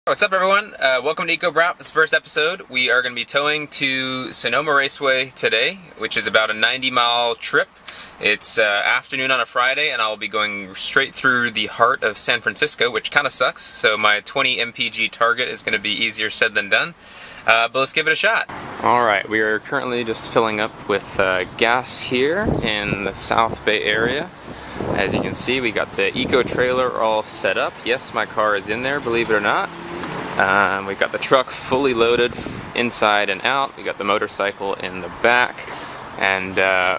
What's up, everyone? Welcome to Ecobrap. This is the first episode. We are going to be towing to Sonoma Raceway today, which is about a 90-mile trip. It's afternoon on a Friday, and I'll be going straight through the heart of San Francisco, which kind of sucks. So my 20 mpg target is going to be easier said than done. But let's give it a shot. Alright, we are currently just filling up with gas here in the South Bay area. As you can see, we got the Eco trailer all set up. Yes, my car is in there, believe it or not. We've got the truck fully loaded inside and out. We got the motorcycle in the back. And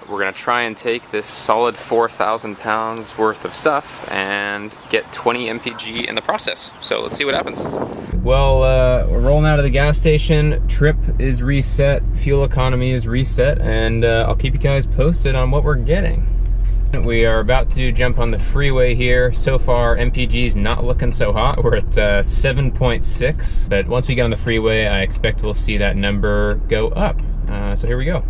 we're going to try and take this solid 4,000 pounds worth of stuff and get 20 mpg in the process. So let's see what happens. Well, we're rolling out of the gas station. Trip is reset, fuel economy is reset, and I'll keep you guys posted on what we're getting. We are about to jump on the freeway here. So far, MPG's not looking so hot. We're at 7.6, but once we get on the freeway, I expect we'll see that number go up. So here we go.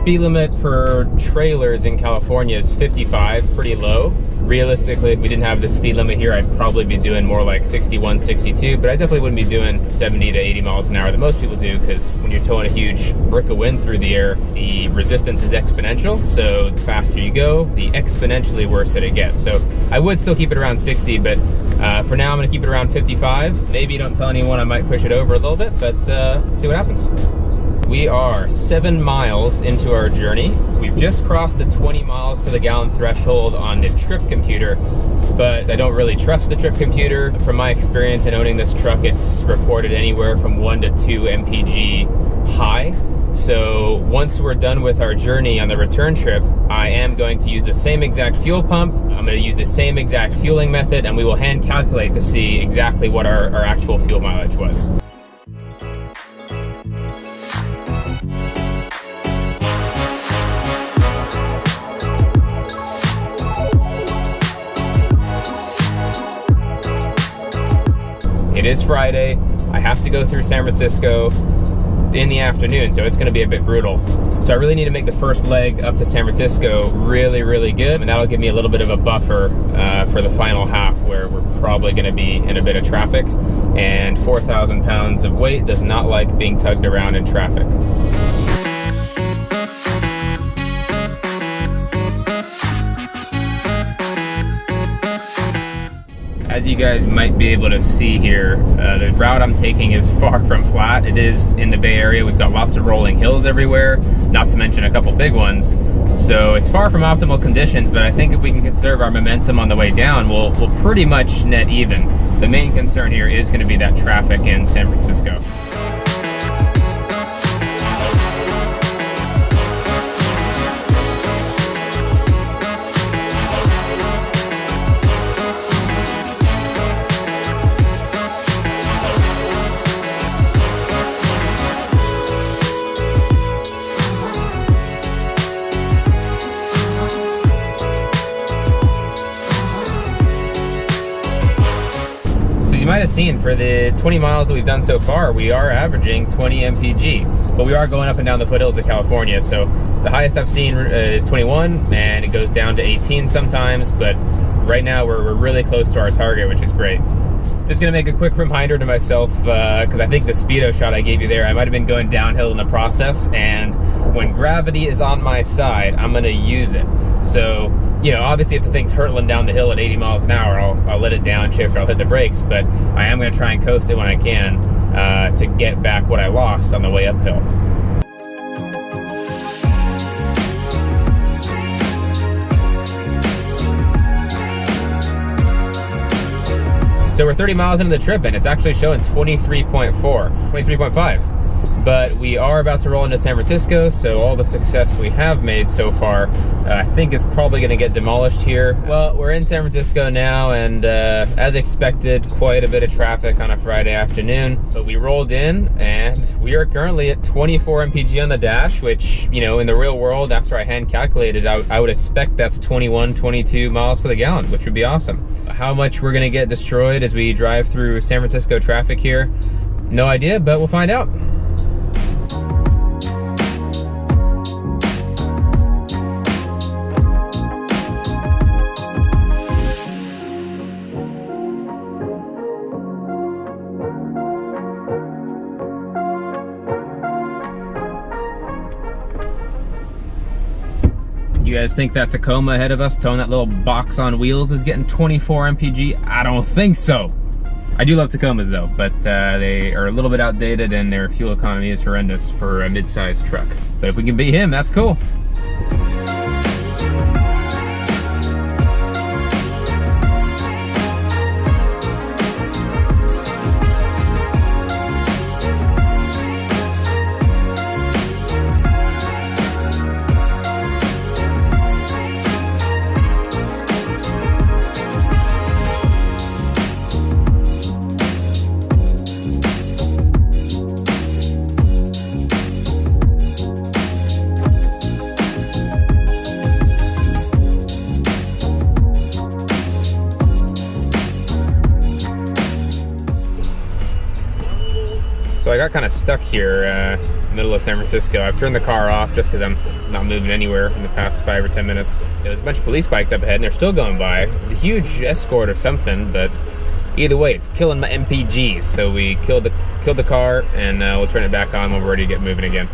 Speed limit for trailers in California is 55, pretty low. Realistically, if we didn't have the speed limit here, I'd probably be doing more like 61, 62, but I definitely wouldn't be doing 70 to 80 miles an hour that most people do, because when you're towing a huge brick of wind through the air, the resistance is exponential, so the faster you go, the exponentially worse that it gets. So I would still keep it around 60, but for now I'm going to keep it around 55. Maybe don't tell anyone, I might push it over a little bit, but see what happens. We are 7 miles into our journey. We've just crossed the 20 miles to the gallon threshold on the trip computer, but I don't really trust the trip computer. From my experience in owning this truck, it's reported anywhere from 1 to 2 mpg high. So once we're done with our journey on the return trip, I am going to use the same exact fuel pump. I'm going to use the same exact fueling method, and we will hand calculate to see exactly what our actual fuel mileage was. It is Friday. I have to go through San Francisco in the afternoon, so it's going to be a bit brutal. So I really need to make the first leg up to San Francisco really, really good, and that'll give me a little bit of a buffer for the final half, where we're probably going to be in a bit of traffic, and 4,000 pounds of weight does not like being tugged around in traffic. As you guys might be able to see here, the route I'm taking is far from flat. It is in the Bay Area. We've got lots of rolling hills everywhere, not to mention a couple big ones. So it's far from optimal conditions, but I think if we can conserve our momentum on the way down, we'll pretty much net even. The main concern here is going to be that traffic in San Francisco. You might have seen, for the 20 miles that we've done so far, we are averaging 20 mpg, but we are going up and down the foothills of California. So the highest I've seen is 21, and it goes down to 18 sometimes, but right now we're really close to our target, which is great. Just gonna make a quick reminder to myself, because I think the speedo shot I gave you there, I might have been going downhill in the process, and when gravity is on my side, I'm gonna use it. So, you know, obviously if the thing's hurtling down the hill at 80 miles an hour, I'll let it downshift, or I'll hit the brakes, but I am gonna try and coast it when I can to get back what I lost on the way uphill. So we're 30 miles into the trip, and it's actually showing 23.4, 23.5. But we are about to roll into San Francisco, so all the success we have made so far, I think is probably going to get demolished here. Well, we're in San Francisco now, and as expected, quite a bit of traffic on a Friday afternoon. But we rolled in, and we are currently at 24 mpg on the dash, which, you know, in the real world, after I hand calculated, I would expect that's 21, 22 miles to the gallon, which would be awesome. How much we're going to get destroyed as we drive through San Francisco traffic here, no idea, but we'll find out. You guys think that Tacoma ahead of us, towing that little box on wheels, is getting 24 mpg? I don't think so. I do love Tacomas though, but they are a little bit outdated and their fuel economy is horrendous for a mid-sized truck. But if we can beat him, that's cool. So I got kind of stuck here in the middle of San Francisco. I've turned the car off just because I'm not moving anywhere in the past 5 or 10 minutes. There was a bunch of police bikes up ahead and they're still going by. It's a huge escort or something, but either way, it's killing my MPGs. So we killed the car, and we'll turn it back on when we're ready to get moving again.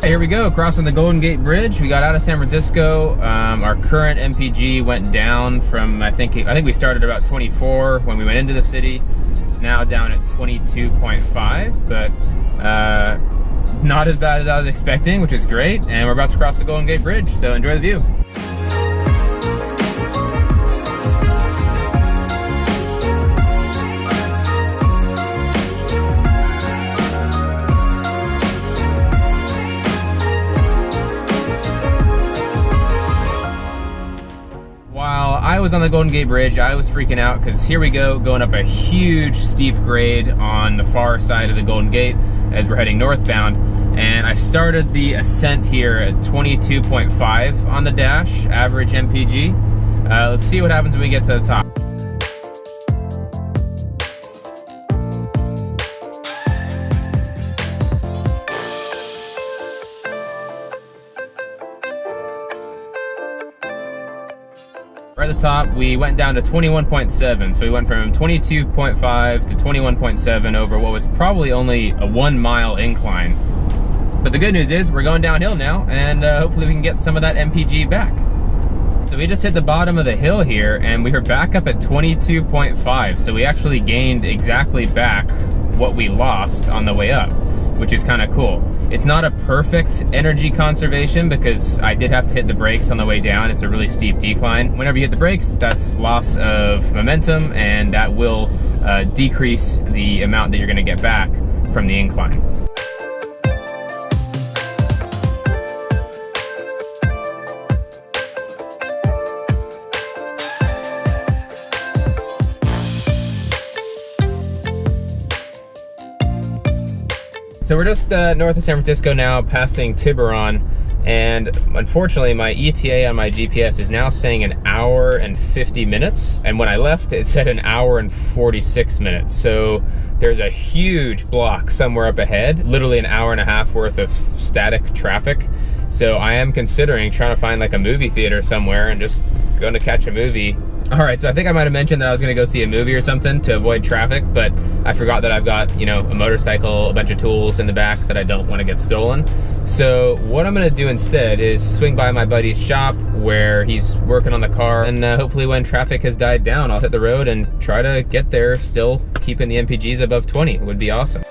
Here we go, crossing the Golden Gate Bridge. We got out of San Francisco. Our current MPG went down from, I think we started about 24 when we went into the city. It's now down at 22.5, but not as bad as I was expecting, which is great. And we're about to cross the Golden Gate Bridge, so enjoy the view. I was on the Golden Gate Bridge. I was freaking out because here we go, going up a huge steep grade on the far side of the Golden Gate as we're heading northbound. And I started the ascent here at 22.5 on the dash, average MPG. Let's see what happens when we get to the top. Right at the top, we went down to 21.7, so we went from 22.5 to 21.7 over what was probably only a 1 mile incline. But the good news is we're going downhill now, and hopefully we can get some of that MPG back. So we just hit the bottom of the hill here, and we were back up at 22.5, so we actually gained exactly back what we lost on the way up, which is kind of cool. It's not a perfect energy conservation because I did have to hit the brakes on the way down. It's a really steep decline. Whenever you hit the brakes, that's loss of momentum, and that will decrease the amount that you're gonna get back from the incline. So we're just north of San Francisco now, passing Tiburon, and unfortunately my ETA on my GPS is now saying an hour and 50 minutes, and when I left it said an hour and 46 minutes. So there's a huge block somewhere up ahead, literally an hour and a half worth of static traffic. So I am considering trying to find like a movie theater somewhere and just going to catch a movie All right, so I think I might have mentioned that I was gonna go see a movie or something to avoid traffic, but I forgot that I've got, you know, a motorcycle, a bunch of tools in the back that I don't want to get stolen. So what I'm gonna do instead is swing by my buddy's shop where he's working on the car, and hopefully when traffic has died down, I'll hit the road and try to get there still keeping the MPGs above 20. It would be awesome.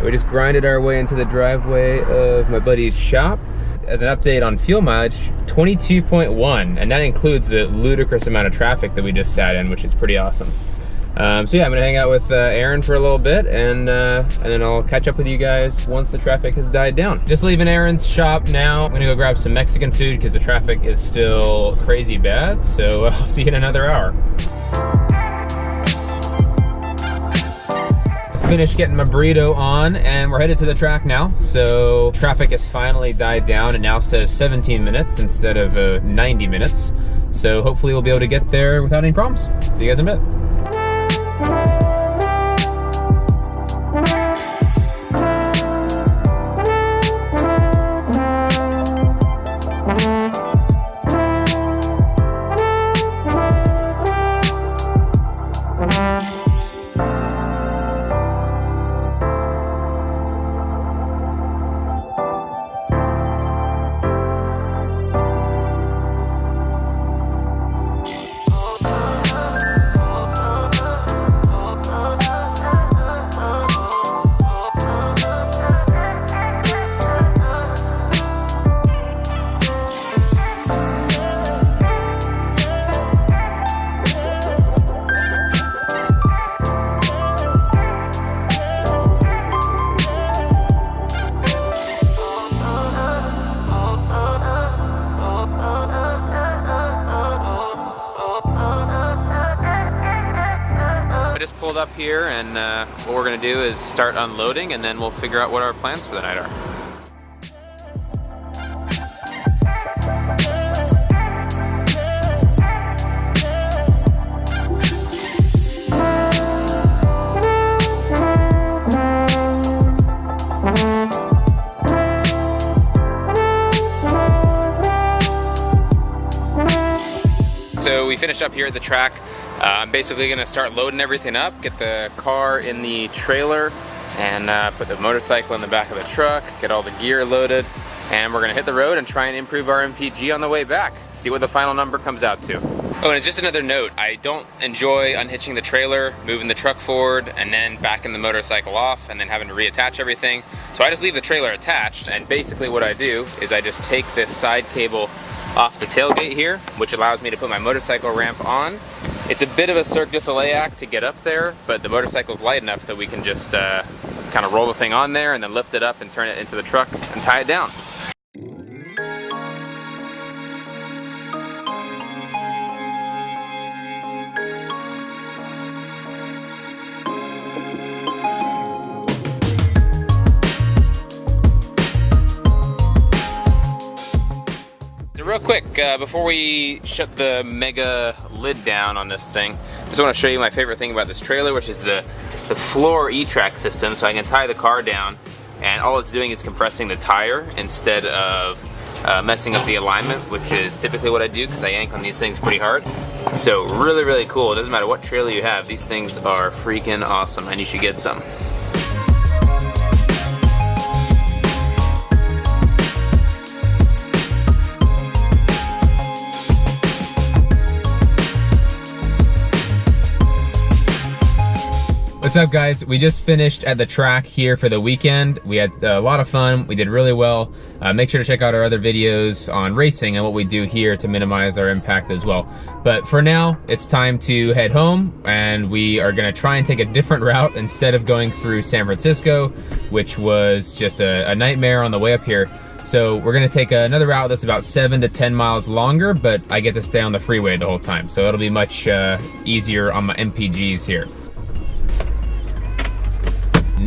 We just grinded our way into the driveway of my buddy's shop. As an update on fuel mileage, 22.1, and that includes the ludicrous amount of traffic that we just sat in, which is pretty awesome. So yeah, I'm gonna hang out with Aaron for a little bit, and then I'll catch up with you guys once the traffic has died down. Just leaving Aaron's shop now. I'm gonna go grab some Mexican food because the traffic is still crazy bad, so I'll see you in another hour. Finished getting my burrito on, and we're headed to the track now. So traffic has finally died down and now says 17 minutes instead of 90 minutes. So hopefully we'll be able to get there without any problems. See you guys in a bit. Pulled up here, and what we're gonna do is start unloading, and then we'll figure out what our plans for the night are. So we finished up here at the track. I'm basically gonna start loading everything up, get the car in the trailer, and put the motorcycle in the back of the truck, get all the gear loaded, and we're gonna hit the road and try and improve our MPG on the way back. See what the final number comes out to. Oh, and it's just another note, I don't enjoy unhitching the trailer, moving the truck forward, and then backing the motorcycle off, and then having to reattach everything. So I just leave the trailer attached, and basically what I do is I just take this side cable off the tailgate here, which allows me to put my motorcycle ramp on. It's a bit of a Cirque du Soleil act to get up there, but the motorcycle's light enough that we can just kind of roll the thing on there and then lift it up and turn it into the truck and tie it down. Real quick, before we shut the mega lid down on this thing, I just want to show you my favorite thing about this trailer, which is the floor E-track system. So I can tie the car down, and all it's doing is compressing the tire instead of messing up the alignment, which is typically what I do because I yank on these things pretty hard. So really, really cool. It doesn't matter what trailer you have, these things are freaking awesome, and you should get some. What's up, guys? We just finished at the track here for the weekend. We had a lot of fun. We did really well. Make sure to check out our other videos on racing and what we do here to minimize our impact as well. But for now, it's time to head home, and we are gonna try and take a different route instead of going through San Francisco, which was just a nightmare on the way up here. So we're gonna take another route that's about 7 to 10 miles longer, but I get to stay on the freeway the whole time. So it'll be much easier on my MPGs here.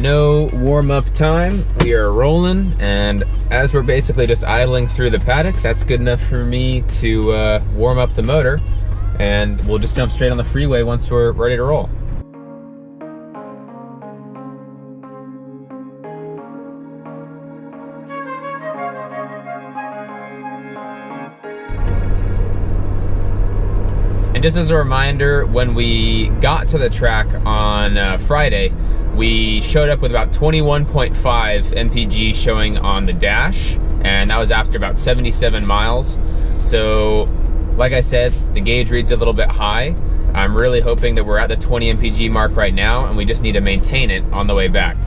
no warm-up time. We are rolling, and as we're basically just idling through the paddock, that's good enough for me to warm up the motor, and we'll just jump straight on the freeway once we're ready to roll. And just as a reminder, when we got to the track on Friday, we showed up with about 21.5 mpg showing on the dash, and that was after about 77 miles. So, like I said, the gauge reads a little bit high. I'm really hoping that we're at the 20 mpg mark right now, and we just need to maintain it on the way back.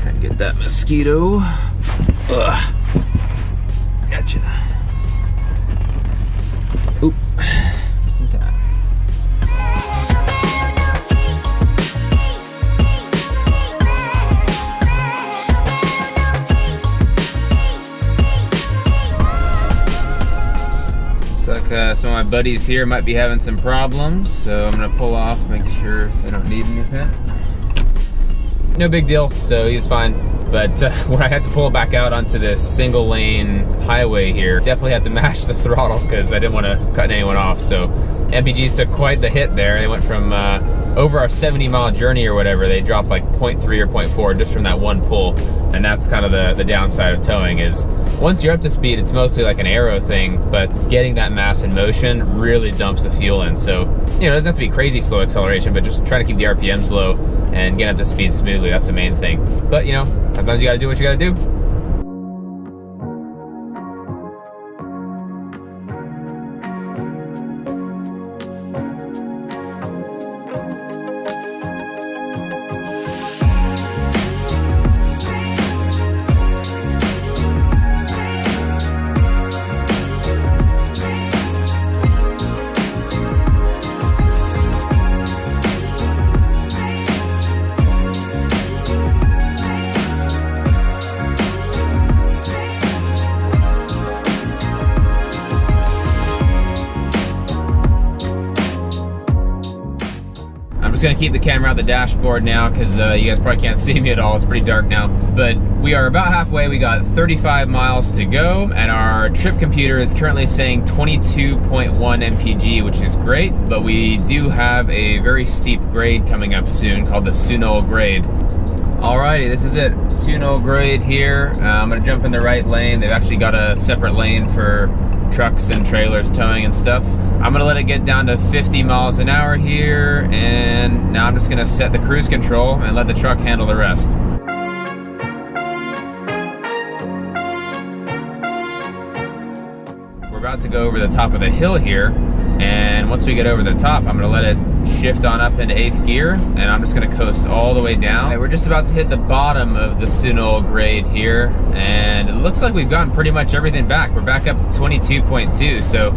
Try and get that mosquito. Ugh. Gotcha. Oop. Just in time. Some of my buddies here might be having some problems, so I'm gonna pull off, make sure they don't need anything. No big deal, so he's fine. But when I had to pull back out onto this single lane highway here, definitely had to mash the throttle because I didn't want to cut anyone off. So MPGs took quite the hit there. They went from over our 70-mile journey or whatever, they dropped like 0.3 or 0.4 just from that one pull. And that's kind of the downside of towing is once you're up to speed, it's mostly like an aero thing, but getting that mass in motion really dumps the fuel in. So, you know, it doesn't have to be crazy slow acceleration, but just trying to keep the RPMs low and get up to speed smoothly. That's the main thing. But, you know, sometimes you gotta do what you gotta do. I'm just gonna keep the camera out the dashboard now because you guys probably can't see me at all. It's pretty dark now. But we are about halfway. We got 35 miles to go, and our trip computer is currently saying 22.1 mpg, which is great. But we do have a very steep grade coming up soon called the Holy Grail. Alrighty, this is it. Holy Grail here. I'm gonna jump in the right lane. They've actually got a separate lane for trucks and trailers towing and stuff. I'm gonna let it get down to 50 miles an hour here, and now I'm just gonna set the cruise control and let the truck handle the rest. We're about to go over the top of the hill here, and once we get over the top, I'm gonna let it shift on up into 8th gear, and I'm just gonna coast all the way down. We're just about to hit the bottom of the Holy Grail here, and it looks like we've gotten pretty much everything back. We're back up to 22.2, so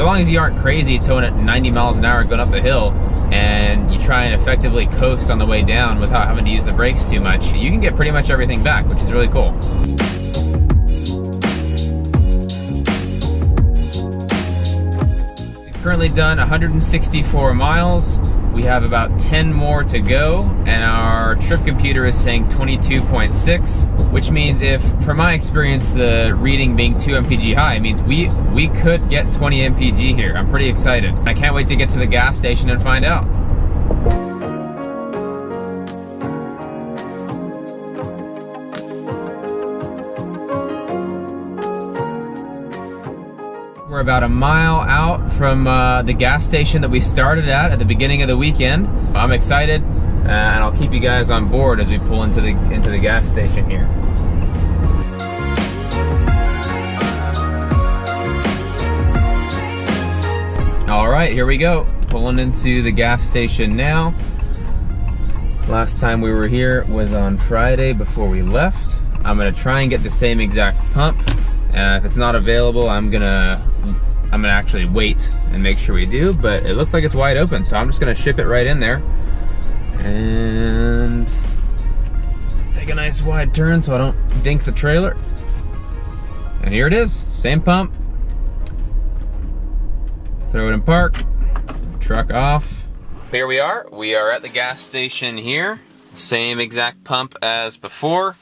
long as you aren't crazy towing at 90 miles an hour going up the hill, and you try and effectively coast on the way down without having to use the brakes too much, you can get pretty much everything back, which is really cool. Currently done 164 miles. We have about 10 more to go, and our trip computer is saying 22.6, which means if, from my experience, the reading being 2 mpg high, means we could get 20 mpg here. I'm pretty excited. I can't wait to get to the gas station and find out. We're about a mile out from the gas station that we started at the beginning of the weekend. I'm excited, and I'll keep you guys on board as we pull into the gas station here. All right, here we go. Pulling into the gas station now. Last time we were here was on Friday before we left. I'm gonna try and get the same exact pump. If it's not available, I'm gonna actually wait and make sure we do, but it looks like it's wide open, so I'm just gonna ship it right in there and take a nice wide turn so I don't dink the trailer. And here it is, same pump. Throw it in park, truck off. Here we are at the gas station here. Same exact pump as before.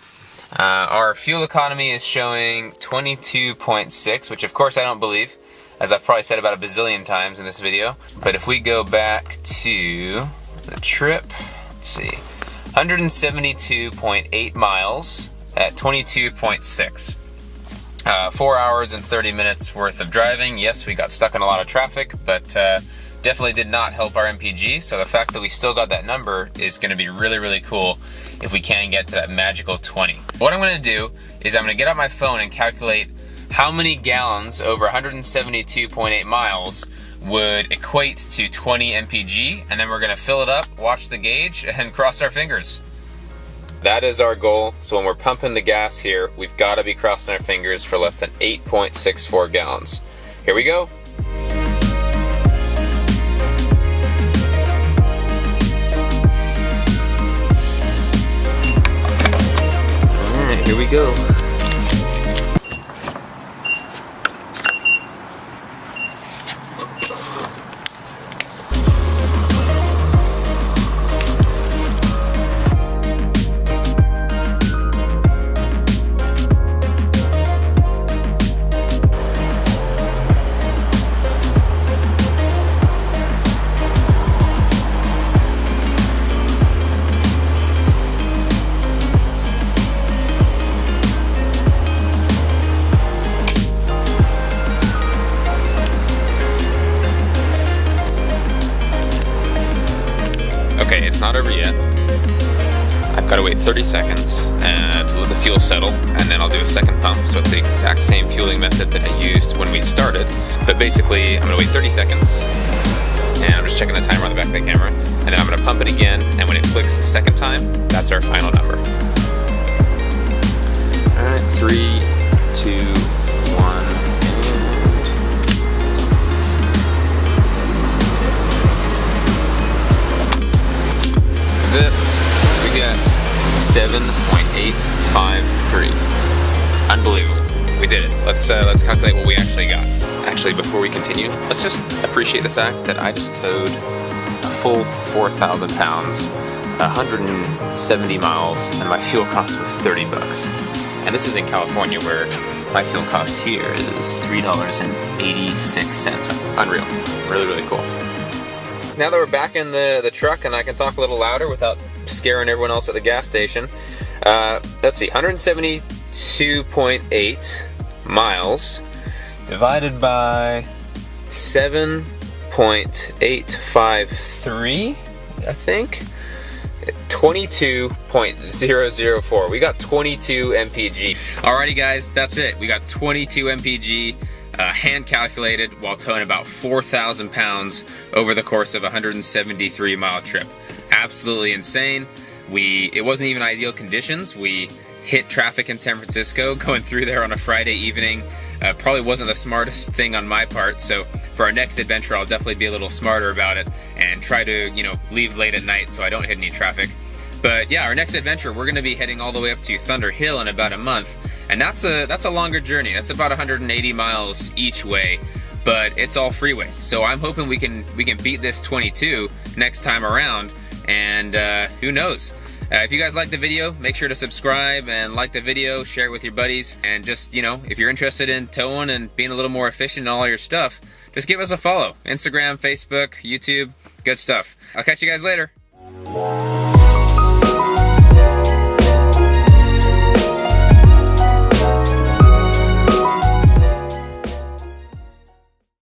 Our fuel economy is showing 22.6, which of course I don't believe, as I've probably said about a bazillion times in this video. But if we go back to the trip, let's see, 172.8 miles at 22.6. 4 hours and 30 minutes worth of driving. Yes, we got stuck in a lot of traffic, but definitely did not help our MPG. So the fact that we still got that number is going to be really, really cool if we can get to that magical 20. What I'm going to do is I'm going to get out my phone and calculate how many gallons over 172.8 miles would equate to 20 MPG, and then we're going to fill it up, watch the gauge, and cross our fingers. That is our goal. So when we're pumping the gas here, we've got to be crossing our fingers for less than 8.64 gallons. Here we go. All right, here we go. Okay, it's not over yet. I've got to wait 30 seconds to let the fuel settle, and then I'll do a second pump. So it's the exact same fueling method that I used when we started. But basically, I'm going to wait 30 seconds, and I'm just checking the timer on the back of the camera, and then I'm going to pump it again, and when it clicks the second time, that's our final number. Alright, 3, 2, 1, it. We got 7.853. Unbelievable. We did it. Let's calculate what we actually got. Actually, before we continue, let's just appreciate the fact that I just towed a full 4,000 pounds, 170 miles, and my fuel cost was 30 bucks. And this is in California, where my fuel cost here is $3.86. Unreal. Really, really cool. Now that we're back in the truck and I can talk a little louder without scaring everyone else at the gas station, let's see, 172.8 miles divided by 7.853, I think, 22.004. We got 22 MPG. Alrighty guys, that's it. We got 22 MPG. Hand calculated while towing about 4,000 pounds over the course of a 173 mile trip. Absolutely insane. It wasn't even ideal conditions. We hit traffic in San Francisco going through there on a Friday evening. Probably wasn't the smartest thing on my part, so for our next adventure I'll definitely be a little smarter about it and try to, leave late at night so I don't hit any traffic. But yeah, our next adventure, we're going to be heading all the way up to Thunder Hill in about a month. And that's a longer journey. That's about 180 miles each way, but it's all freeway. So I'm hoping we can beat this 22 next time around, and who knows? If you guys like the video, make sure to subscribe and like the video, share it with your buddies, and just, if you're interested in towing and being a little more efficient in all your stuff, just give us a follow. Instagram, Facebook, YouTube, good stuff. I'll catch you guys later.